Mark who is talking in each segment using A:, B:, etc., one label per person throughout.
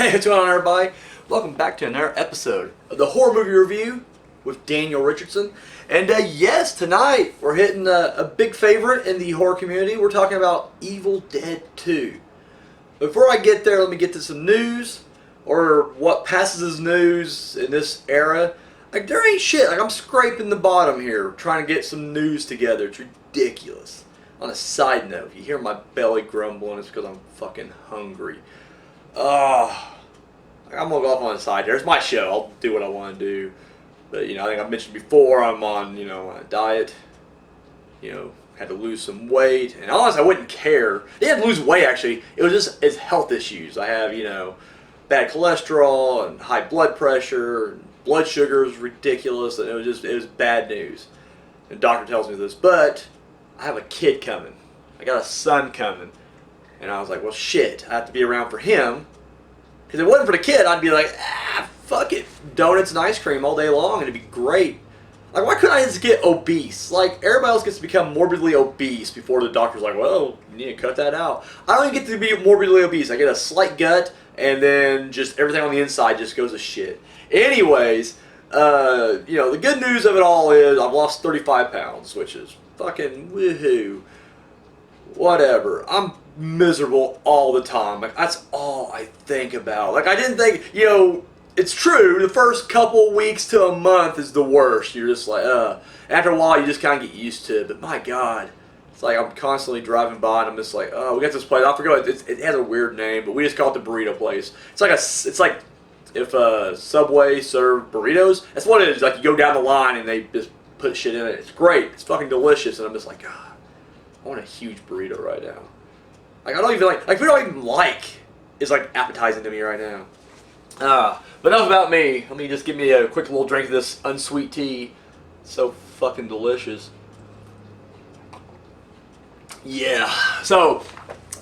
A: Hey, what's going on, everybody? Welcome back to another episode of the Horror Movie Review with Daniel Richardson. And yes, tonight we're hitting a big favorite in the horror community. We're talking about Evil Dead 2. Before I get there, let me get to some news, or what passes as news in this era. Like, there ain't shit. Like, I'm scraping the bottom here, trying to get some news together. It's ridiculous. On a side note, if you hear my belly grumbling, it's because I'm fucking hungry. I'm gonna go off on the side here. It's my show. I'll do what I want to do. But, I think I've mentioned before, I'm on, a diet. Had to lose some weight. And honestly, I wouldn't care. I didn't lose weight, actually. It was just it's health issues. I have, bad cholesterol and high blood pressure. And blood sugar is ridiculous. And it was bad news. The doctor tells me this. But I have a kid coming. I got a son coming. And I was like, well, shit. I have to be around for him. Because if it wasn't for the kid, I'd be like, fuck it. Donuts and ice cream all day long, and it'd be great. Like, why couldn't I just get obese? Like, everybody else gets to become morbidly obese before the doctor's like, well, you need to cut that out. I don't even get to be morbidly obese. I get a slight gut, and then just everything on the inside just goes to shit. Anyways, the good news of it all is I've lost 35 pounds, which is fucking woohoo. Whatever. I'm miserable all the time. Like, that's all I think about. Like, I didn't think, it's true, the first couple weeks to a month is the worst. You're just like, after a while, you just kind of get used to it. But my God, it's like I'm constantly driving by and I'm just like, we got this place. I forget, it has a weird name, but we just call it the burrito place. It's like if Subway served burritos. That's what it is. Like, you go down the line and they just put shit in it. It's great. It's fucking delicious. And I'm just like, God, I want a huge burrito right now. Like, I don't even like we don't even like is like appetizing to me right now. But enough about me. Let me just give me a quick little drink of this unsweet tea. It's so fucking delicious. Yeah. So,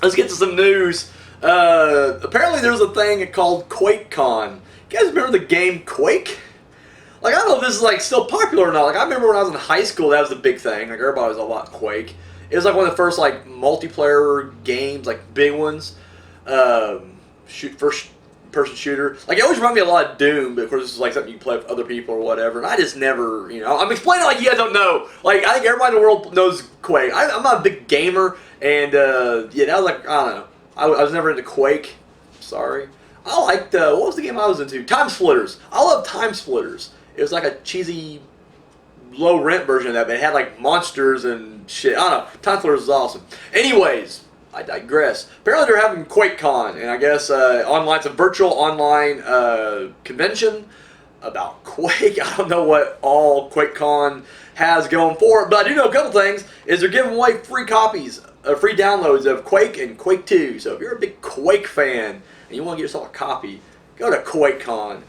A: let's get to some news. Apparently there's a thing called QuakeCon. You guys remember the game Quake? Like, I don't know if this is like still popular or not. Like, I remember when I was in high school, that was the big thing. Like, everybody was all about Quake. It was like one of the first like multiplayer games, like big ones. First person shooter. Like, it always reminded me a lot of Doom, but of course this is like something you can play with other people or whatever. And I just never, I'm explaining like you guys don't know. Like, I think everybody in the world knows Quake. I'm not a big gamer, and that was like, I don't know. I was never into Quake. Sorry. I liked what was the game I was into? Time Splitters. I love Time Splitters. It was like a cheesy, low rent version of that, but it had like monsters and shit. I don't know. Time Splitters is awesome. Anyways, I digress. Apparently they're having QuakeCon, and I guess it's a virtual online convention about Quake. I don't know what all QuakeCon has going for it, but I do know a couple things. Is they're giving away free copies, free downloads of Quake and Quake 2. So if you're a big Quake fan and you want to get yourself a copy, go to QuakeCon.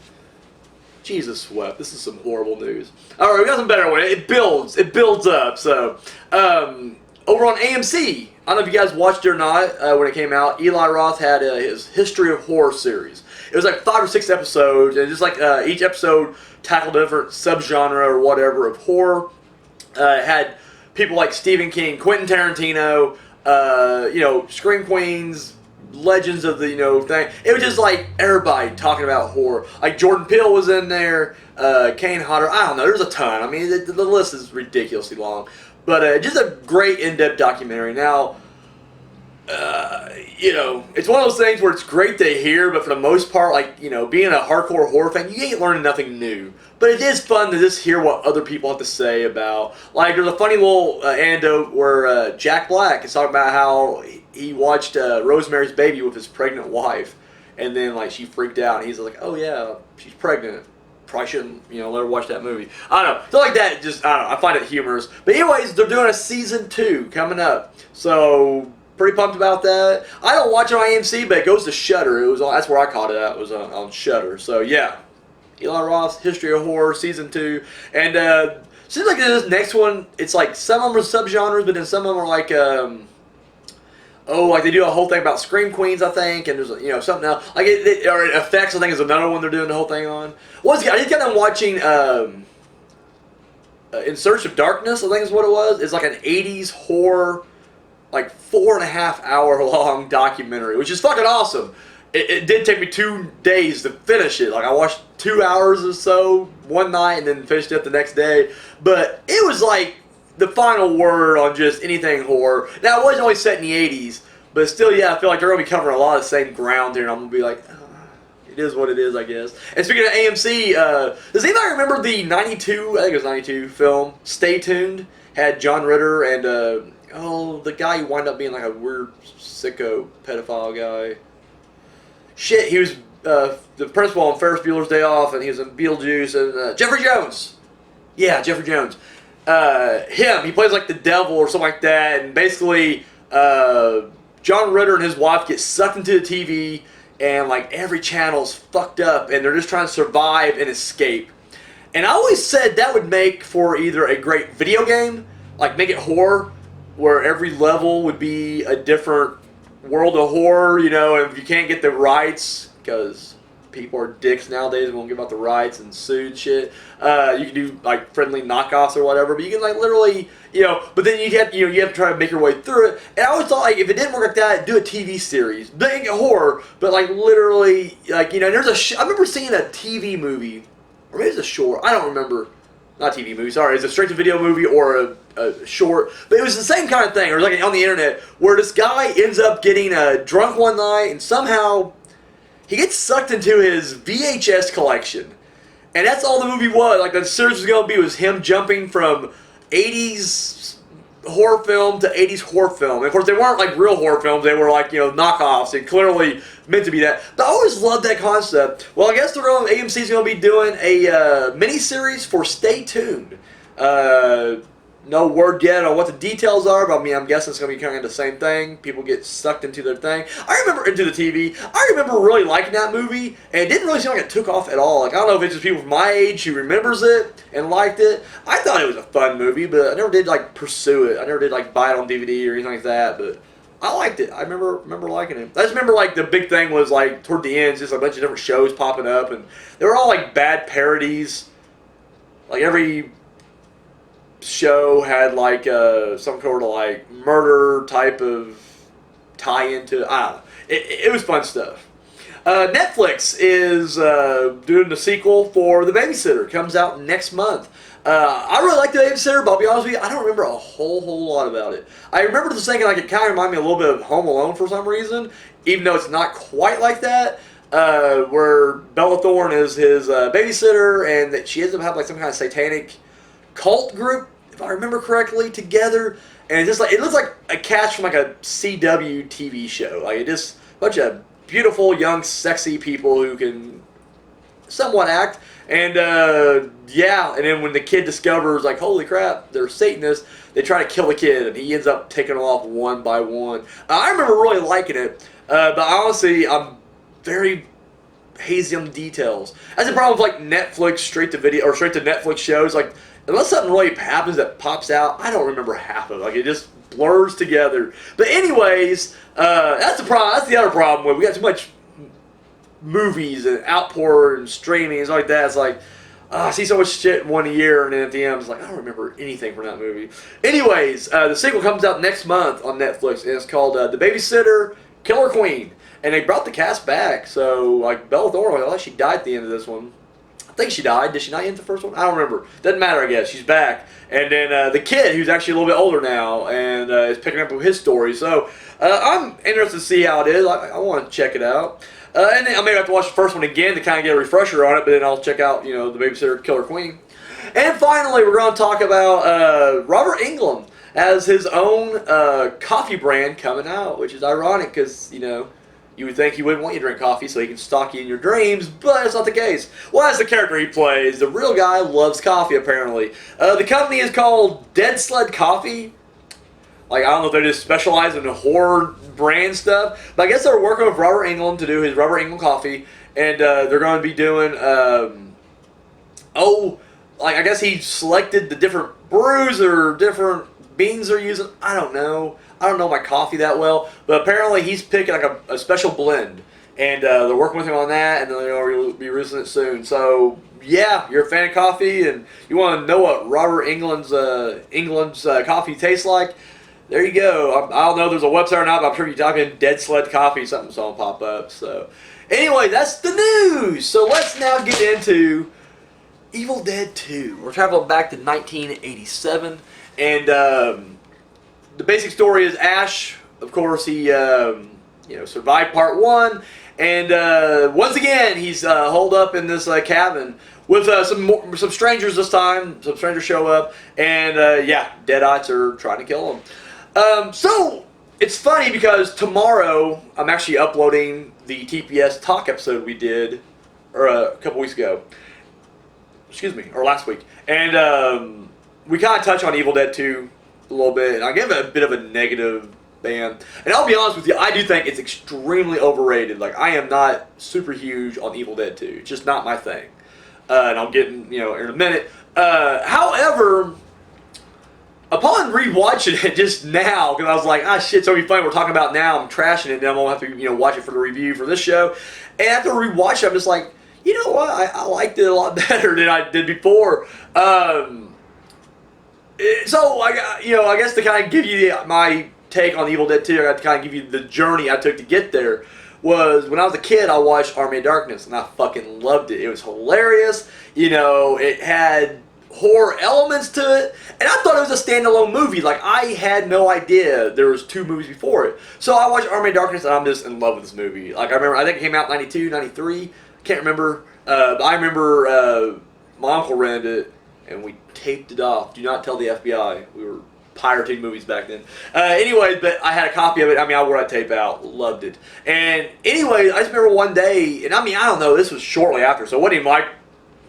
A: Jesus wept. This is some horrible news. All right, we got some better one. It builds up. So, over on AMC, I don't know if you guys watched it or not when it came out. Eli Roth had his History of Horror series. It was like 5 or 6 episodes, and just like each episode tackled a different subgenre or whatever of horror. It had people like Stephen King, Quentin Tarantino, Scream Queens, legends of the thing. It was just like everybody talking about horror. Like Jordan Peele was in there, Kane Hodder. I don't know. There's a ton. I mean, the list is ridiculously long, but just a great in-depth documentary. Now, it's one of those things where it's great to hear, but for the most part, like being a hardcore horror fan, you ain't learning nothing new. But it is fun to just hear what other people have to say about. Like, there's a funny little anecdote where Jack Black is talking about how he watched Rosemary's Baby with his pregnant wife, and then like she freaked out, and he's like, "Oh yeah, she's pregnant. Probably shouldn't, let her watch that movie." I don't know, so like that. Just I don't know. I find it humorous. But anyways, they're doing a season 2 coming up, so pretty pumped about that. I don't watch it on AMC, but it goes to Shudder. That's where I caught it at. It was on Shudder. So yeah, Eli Roth's History of Horror season 2, and seems like this next one, it's like some of them are subgenres, but then some of them are like like they do a whole thing about Scream Queens, I think, and there's something else like or Effects. I think is another one they're doing the whole thing on. I just got done watching In Search of Darkness. I think is what it was. It's like an 80s horror, like 4.5 hour long documentary, which is fucking awesome. it did take me 2 days to finish it. Like I watched 2 hours or so one night and then finished it the next day. But it was like the final word on just anything horror. Now it was only set in the 80s, but still, yeah, I feel like they're gonna be covering a lot of the same ground here, and I'm gonna be like, it is what it is, I guess. And speaking of AMC, does anybody remember the '92? I think it was '92 film. Stay Tuned had John Ritter and the guy who wound up being like a weird sicko pedophile guy. Shit, he was the principal on Ferris Bueller's Day Off, and he was in Beetlejuice, and Jeffrey Jones. Yeah, Jeffrey Jones. He plays like the devil or something like that, and basically John Ritter and his wife get sucked into the TV, and like every channel's fucked up, and they're just trying to survive and escape. And I always said that would make for either a great video game, like make it horror, where every level would be a different world of horror, you know, and if you can't get the rights, because people are dicks nowadays, won't give out the rights and sue and shit, you can do like friendly knockoffs or whatever, but you can like literally, you know, but then you have to try to make your way through it. And I always thought, like, if it didn't work like that, do a TV series, make it horror, but like literally, like, you know, I remember seeing a TV movie, or maybe it's a short, I don't remember. Not TV movie, sorry. It's a straight-to-video movie or a short. But it was the same kind of thing. Or it was like on the internet where this guy ends up getting drunk one night and somehow he gets sucked into his VHS collection. And that's all the movie was. Like the series was going to be was him jumping from 80s horror film to 80s horror film. And of course, they weren't like real horror films. They were like, you know, knockoffs and clearly meant to be that. But I always loved that concept. Well, I guess AMC's going to be doing a mini-series for Stay Tuned. No word yet on what the details are, but I mean, I'm guessing it's going to be kind of the same thing. People get sucked into their thing. I remember into the TV. I remember really liking that movie, and it didn't really seem like it took off at all. Like, I don't know if it's just people from my age who remembers it and liked it. I thought it was a fun movie, but I never did, like, pursue it. I never did, like, buy it on DVD or anything like that, but I liked it. I remember liking it. I just remember, like, the big thing was, like, toward the end, just a bunch of different shows popping up, and they were all, like, bad parodies. Like, every show had like some sort of like murder type of tie into. I don't know. It was fun stuff. Netflix is doing the sequel for The Babysitter. Comes out next month. I really like The Babysitter, but I'll be honest with you, I don't remember a whole lot about it. I remember just thinking like it kind of reminded me a little bit of Home Alone for some reason, even though it's not quite like that. Where Bella Thorne is his babysitter, and that she ends up having like some kind of satanic cult group, if I remember correctly, together, and it's just like it looks like a cast from like a CW TV show. Like it just a bunch of beautiful, young, sexy people who can somewhat act, and yeah, and then when the kid discovers like holy crap, they're Satanists, they try to kill the kid, and he ends up taking them off one by one. I remember really liking it, but honestly, I'm very hazy on the details. That's the problem with like Netflix straight to video or straight to Netflix shows. Like unless something really happens that pops out, I don't remember half of it. Like it just blurs together. But anyways, that's the problem. That's the other problem with we got too much movies and outpour and streaming and stuff like that. It's like I see so much shit in 1 year, and then at the end, it's like I don't remember anything from that movie. Anyways, the sequel comes out next month on Netflix, and it's called The Babysitter, Killer Queen. And they brought the cast back, so like Bella Thorne, like, she died at the end of this one. I think she died. Did she not end the first one? I don't remember. Doesn't matter, I guess. She's back. And then the kid, who's actually a little bit older now, and is picking up with his story. So I'm interested to see how it is. I want to check it out. And then I may have to watch the first one again to kind of get a refresher on it, but then I'll check out, The Babysitter, Killer Queen. And finally, we're going to talk about Robert Englund as his own coffee brand coming out, which is ironic because, you would think he wouldn't want you to drink coffee so he can stalk you in your dreams, but it's not the case. Well, that's the character he plays. The real guy loves coffee, apparently. The company is called Dead Sled Coffee. Like, I don't know if they just specialize in horror brand stuff, but I guess they're working with Robert Englund to do his Robert Englund coffee, and they're going to be doing, I guess he selected the different brews or different beans they're using. I don't know. I don't know my coffee that well, but apparently he's picking like a special blend, and they're working with him on that, and then they'll be releasing it soon. So yeah, you're a fan of coffee, and you want to know what Robert Englund's coffee tastes like. There you go. I don't know if there's a website or not, but I'm sure you type in Dead Sled Coffee, something's gonna pop up. So, anyway, that's the news. So let's now get into Evil Dead 2. We're traveling back to 1987, and the basic story is Ash. Of course, he survived part 1, and once again he's holed up in this cabin with some strangers this time. Some strangers show up, and Deadites are trying to kill him. So it's funny because tomorrow I'm actually uploading the TPS talk episode we did, a couple weeks ago. Excuse me, or last week, and we kind of touch on Evil Dead 2 a little bit, and I give it a bit of a negative ban. And I'll be honest with you, I do think it's extremely overrated. Like, I am not super huge on Evil Dead 2. It's just not my thing. And I'll get in a minute. However, upon rewatching it just now, because I was like, shit, it's gonna be funny. We're talking about now. I'm trashing it, and then I'm gonna have to watch it for the review for this show. And after rewatch it, I'm just like, you know what? I liked it a lot better than I did before. So I guess to kind of give you my take on Evil Dead 2, I got to kind of give you the journey I took to get there. Was when I was a kid, I watched Army of Darkness, and I fucking loved it. It was hilarious. It had horror elements to it, and I thought it was a standalone movie. Like, I had no idea there was 2 movies before it. So I watched Army of Darkness, and I'm just in love with this movie. Like, I think it came out in 92, 93. Can't remember. I remember my uncle rented it, and we taped it off. Do not tell the FBI. We were pirating movies back then. Anyways, but I had a copy of it. I wore that tape out. Loved it. And anyway, I just remember one day, and I don't know, this was shortly after, so it wasn't even like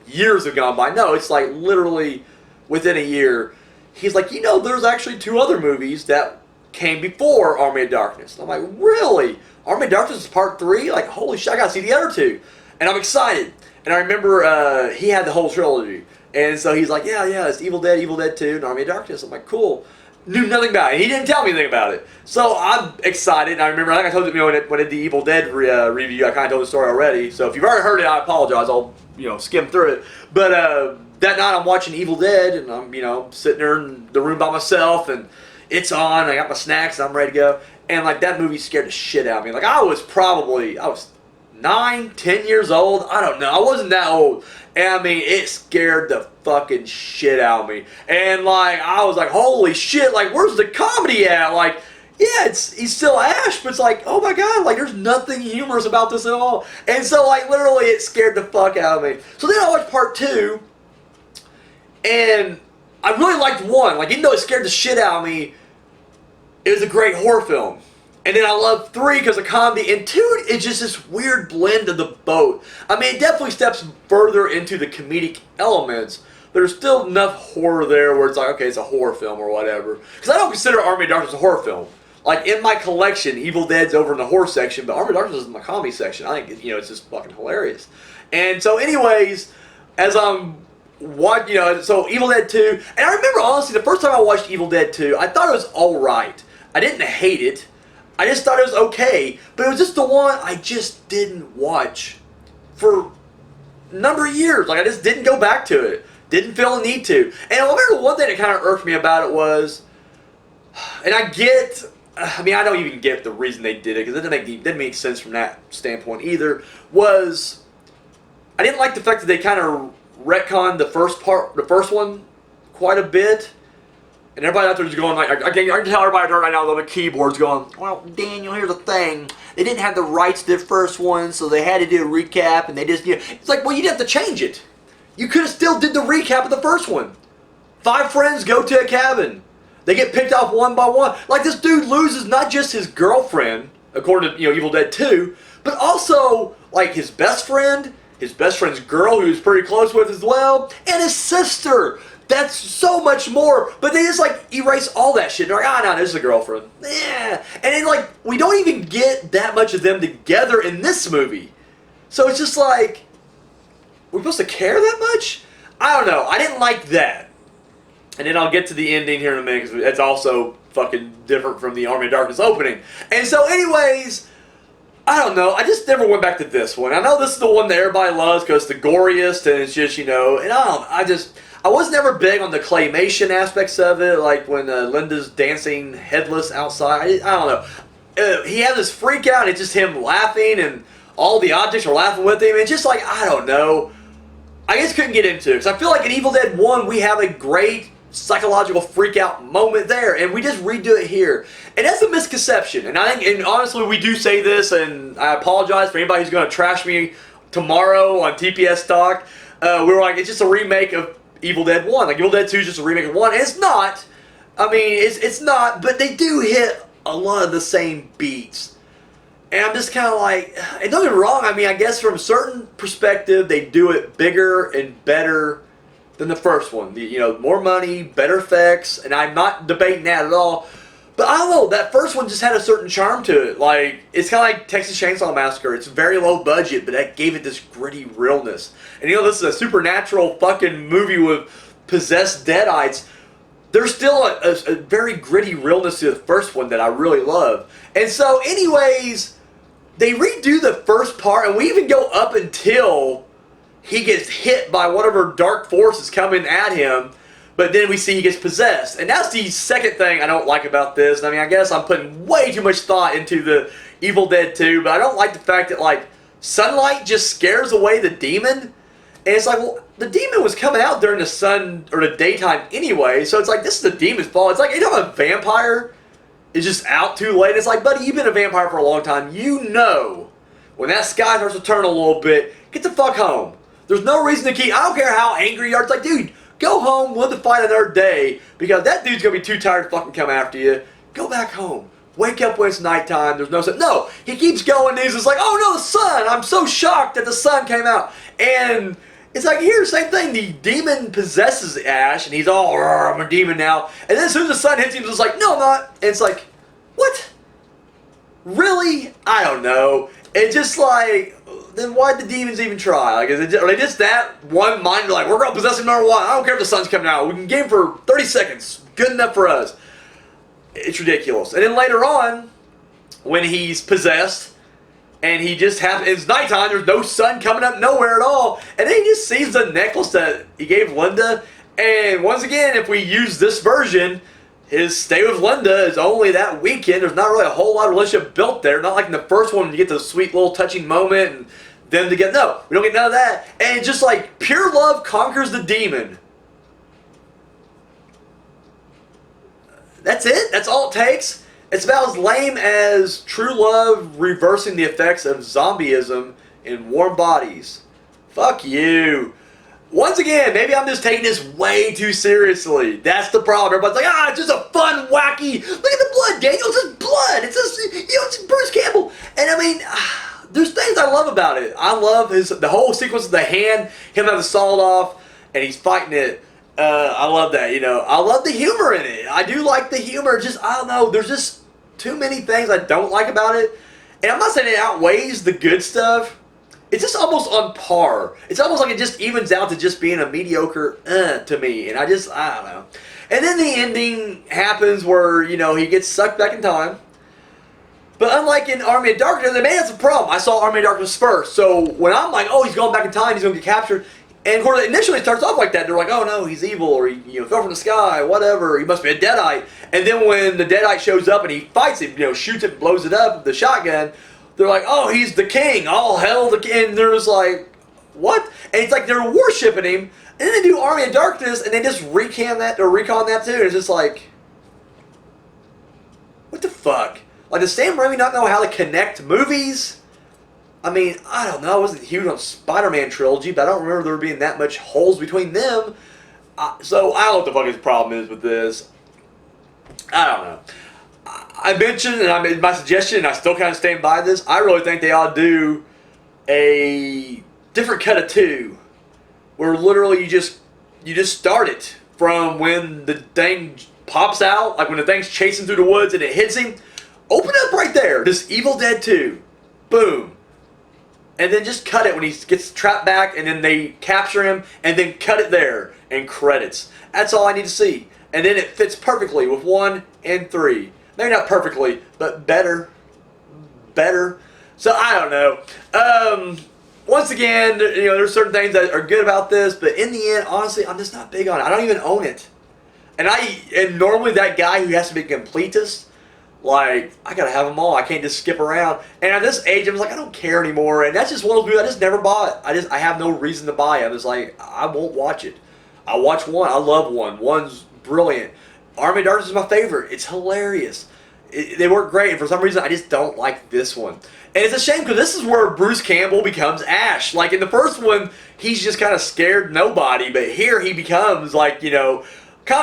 A: years have gone by. No, it's like literally within a year. He's like, there's actually 2 other movies that came before Army of Darkness. And I'm like, really? Army of Darkness is part 3? Like, holy shit, I gotta see the other 2. And I'm excited. And I remember he had the whole trilogy. And so he's like, yeah, it's Evil Dead 2, and Army of Darkness. I'm like, cool. Knew nothing about it. He didn't tell me anything about it. So I'm excited. And I remember, I think I told you when I did the Evil Dead review, I kind of told the story already. So if you've already heard it, I apologize. I'll skim through it. But that night I'm watching Evil Dead, and I'm sitting there in the room by myself, and it's on. I got my snacks, and I'm ready to go. And like, that movie scared the shit out of me. Like, I was 9, 10 years old. I don't know. I wasn't that old. And it scared the fucking shit out of me. And like, I was like, holy shit, like, where's the comedy at? Like, yeah, he's still Ash, but it's like, oh my god, like, there's nothing humorous about this at all. And so, like, literally, it scared the fuck out of me. So then I watched part 2, and I really liked 1. Like, even though it scared the shit out of me, it was a great horror film. And then I love 3 because of comedy, and 2 is just this weird blend of the both. It definitely steps further into the comedic elements, but there's still enough horror there where it's like, okay, it's a horror film or whatever. Because I don't consider Army of Darkness a horror film. Like, in my collection, Evil Dead's over in the horror section, but Army of Darkness is in my comedy section. I think, it's just fucking hilarious. And so anyways, as I'm watching, so Evil Dead 2, and I remember, honestly, the first time I watched Evil Dead 2, I thought it was alright. I didn't hate it. I just thought it was okay, but it was just the one I just didn't watch for a number of years. Like, I just didn't go back to it. Didn't feel a need to. And I remember one thing that kind of irked me about it was, and I don't even get the reason they did it, because it didn't make sense from that standpoint either, was I didn't like the fact that they kind of retconned the first one quite a bit. And everybody out there is going like, I can tell everybody right now on the keyboard's going, well, Daniel, here's the thing. They didn't have the rights to the first one, so they had to do a recap, and they just, it's like, well, you didn't have to change it. You could have still did the recap of the first one. 5 friends go to a cabin. They get picked off one by one. Like, this dude loses not just his girlfriend, according to, Evil Dead 2, but also, like, his best friend's girl, who he's pretty close with as well, and his sister. That's so much more, but they just like erase all that shit. They're like, no, this is a girlfriend. Yeah. And then like, we don't even get that much of them together in this movie. So it's just like, we're supposed to care that much? I don't know. I didn't like that. And then I'll get to the ending here in a minute, because it's also fucking different from the Army of Darkness opening. And so anyways, I don't know. I just never went back to this one. I know this is the one that everybody loves because it's the goriest and it's just, and I was never big on the claymation aspects of it, like when Linda's dancing headless outside. I don't know. He had this freak out and it's just him laughing and all the objects are laughing with him. It's just like, I don't know. I just couldn't get into it because I feel like in Evil Dead 1 we have a great psychological freak out moment there and we just redo it here. And that's a misconception. And I think, and honestly, we do say this, and I apologize for anybody who's going to trash me tomorrow on TPS Talk. We were like, it's just a remake of Evil Dead 1. Like, Evil Dead 2 is just a remake of 1. And it's not. I mean, it's not, but they do hit a lot of the same beats. And I'm just kind of like, and don't get me wrong, I mean, I guess from a certain perspective, they do it bigger and better than the first one. More money, better effects, and I'm not debating that at all. But I don't know, that first one just had a certain charm to it. Like, it's kind of like Texas Chainsaw Massacre. It's very low budget, but that gave it this gritty realness. And this is a supernatural fucking movie with possessed deadites. There's still a very gritty realness to the first one that I really love. And so, anyways, they redo the first part, and we even go up until he gets hit by whatever dark force is coming at him, but then we see he gets possessed. And that's the second thing I don't like about this. I mean, I guess I'm putting way too much thought into the Evil Dead 2, but I don't like the fact that, like, sunlight just scares away the demon. And it's like, well, the demon was coming out during the sun or the daytime anyway, so it's like, this is the demon's fault. It's like, you know, a vampire is just out too late. It's like, buddy, you've been a vampire for a long time. You know when that sky starts to turn a little bit, get the fuck home. There's no reason to keep, I don't care how angry you are. It's like, dude, go home, live to fight another day, because that dude's going to be too tired to fucking come after you. Go back home. Wake up when it's nighttime. There's no sun. No, he keeps going. He's just like, oh no, the sun. I'm so shocked that the sun came out. And it's like, here, same thing. The demon possesses Ash, and he's all, I'm a demon now. And then as soon as the sun hits him, he's just like, no, I'm not. And it's like, what? Really? I don't know. It's just like, then why'd the demons even try? Like, are they just that one-minded, like, we're going to possess him no matter what. I don't care if the sun's coming out. We can game him for 30 seconds. Good enough for us. It's ridiculous. And then later on, when he's possessed, and he just it's nighttime, there's no sun coming up nowhere at all, and then he just sees the necklace that he gave Linda, and once again, if we use this version, his stay with Linda is only that weekend. There's not really a whole lot of relationship built there. Not like in the first one, you get the sweet little touching moment and them together. No, we don't get none of that. And it's just like pure love conquers the demon. That's it. That's all it takes. It's about as lame as true love reversing the effects of zombieism in warm bodies. Fuck you. Once again, maybe I'm just taking this way too seriously. That's the problem. Everybody's like, it's just a fun, wacky, look at the blood, Daniel, it's just blood. It's just, it's Bruce Campbell. And I mean, there's things I love about it. I love the whole sequence of the hand, him having the sawed off, and he's fighting it. I love that, I love the humor in it. I do like the humor. Just, I don't know, there's just too many things I don't like about it. And I'm not saying it outweighs the good stuff. It's just almost on par. It's almost like it just evens out to just being a mediocre to me. And I don't know. And then the ending happens where, he gets sucked back in time. But unlike in Army of Darkness, maybe that's a problem. I saw Army of Darkness first. So when I'm like, oh, he's going back in time, he's going to get captured. And of course, initially it starts off like that. They're like, oh no, he's evil, or he fell from the sky, whatever. He must be a Deadite. And then when the Deadite shows up and he fights it, shoots it, blows it up with the shotgun, they're like, oh, he's the king. All hell the king. And they're just like, what? And it's like they're worshiping him. And then they do Army of Darkness, and they just recon that too. And it's just like, what the fuck? Like, does Sam Raimi not know how to connect movies? I mean, I don't know. I wasn't huge on Spider-Man trilogy, but I don't remember there being that much holes between them. So I don't know what the fuck his problem is with this. I don't know. I mentioned, and I made my suggestion, and I still kind of stand by this, I really think they ought to do a different cut of 2, where literally you just start it from when the thing pops out, like when the thing's chasing through the woods and it hits him. Open up right there, this Evil Dead 2. Boom. And then just cut it when he gets trapped back, and then they capture him, and then cut it there, and credits. That's all I need to see. And then it fits perfectly with 1 and 3. Maybe not perfectly, but better. So I don't know. Once again, you know, there's certain things that are good about this, but in the end, honestly, I'm just not big on it. I don't even own it. And normally that guy who has to be completist, like, I gotta have them all. I can't just skip around. And at this age, I'm just like, I don't care anymore. And that's just one of those movies I just never bought. I have no reason to buy it. I'm just like, I won't watch it. I watch one. I love one. One's brilliant. Army of Darkness is my favorite. It's hilarious. They work great, and for some reason, I just don't like this one. And it's a shame because this is where Bruce Campbell becomes Ash. Like in the first one, he's just kind of scared nobody, but here he becomes like, you know,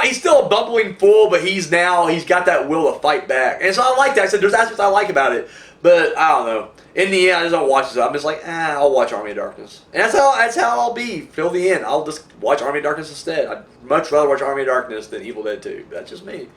A: he's still a bumbling fool, but he's got that will to fight back. And so I like that. I said there's aspects I like about it, but I don't know. In the end, I just don't watch it. I'm just like, I'll watch Army of Darkness, and that's how I'll be till the end. I'll just watch Army of Darkness instead. I'd much rather watch Army of Darkness than Evil Dead 2. That's just me.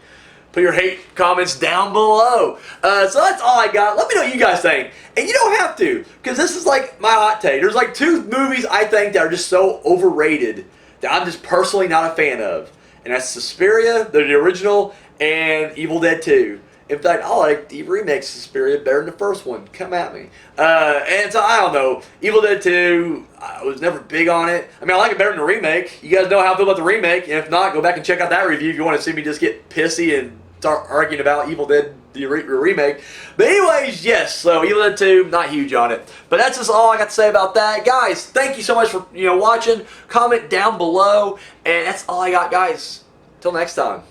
A: Put your hate comments down below. So that's all I got. Let me know what you guys think. And you don't have to, because this is like my hot take. There's like 2 movies I think that are just so overrated that I'm just personally not a fan of. And that's Suspiria, the original, and Evil Dead 2. In fact, I like the remake Suspiria better than the first one. Come at me. And so, I don't know. Evil Dead 2, I was never big on it. I mean, I like it better than the remake. You guys know how I feel about the remake. And if not, go back and check out that review if you want to see me just get pissy and start arguing about Evil Dead, the remake. But anyways, yes. So, Evil Dead 2, not huge on it. But that's just all I got to say about that. Guys, thank you so much for watching. Comment down below. And that's all I got, guys. Till next time.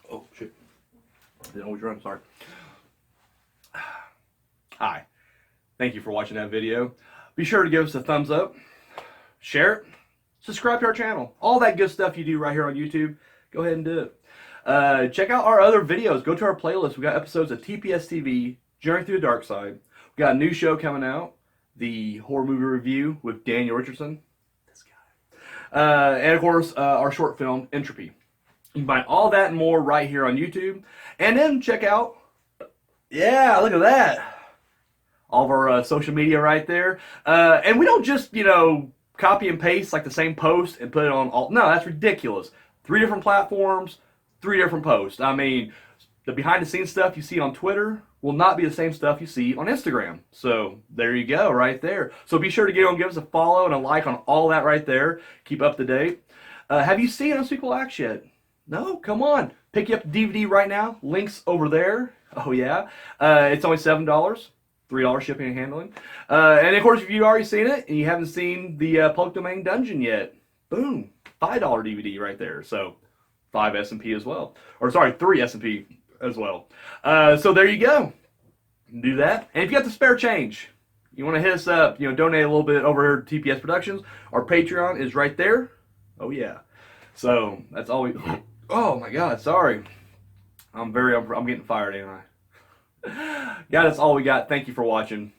A: Oh, shit. Didn't always run, sorry. Hi. Thank you for watching that video. Be sure to give us a thumbs up, share it, subscribe to our channel. All that good stuff you do right here on YouTube, go ahead and do it. Check out our other videos. Go to our playlist. We got episodes of TPS TV, Journey Through the Dark Side. We got a new show coming out, the horror movie review with Daniel Richardson. This guy. And of course, our short film, Entropy. You can find all that and more right here on YouTube. And then check out, yeah, look at that. All of our social media right there. And we don't just, copy and paste like the same post and put it on all. No, that's ridiculous. 3 different platforms, 3 different posts. I mean, the behind the scenes stuff you see on Twitter will not be the same stuff you see on Instagram. So there you go right there. So be sure to get on, give us a follow and a like on all that right there. Keep up to date. Have you seen Unspeakable Acts yet? No? Come on. Pick you up the DVD right now. Links over there. Oh, yeah. It's only $7. $3 shipping and handling. And of course, if you've already seen it and you haven't seen the Public Domain Dungeon yet, boom, $5 DVD right there. So 5 S&P as well. Or sorry, 3 S&P as well. So there you go. Do that. And if you got the spare change, you want to hit us up, donate a little bit over here to TPS Productions. Our Patreon is right there. Oh, yeah. So that's all we... Oh, my God. Sorry. I'm getting fired, ain't I? Yeah, that's all we got. Thank you for watching.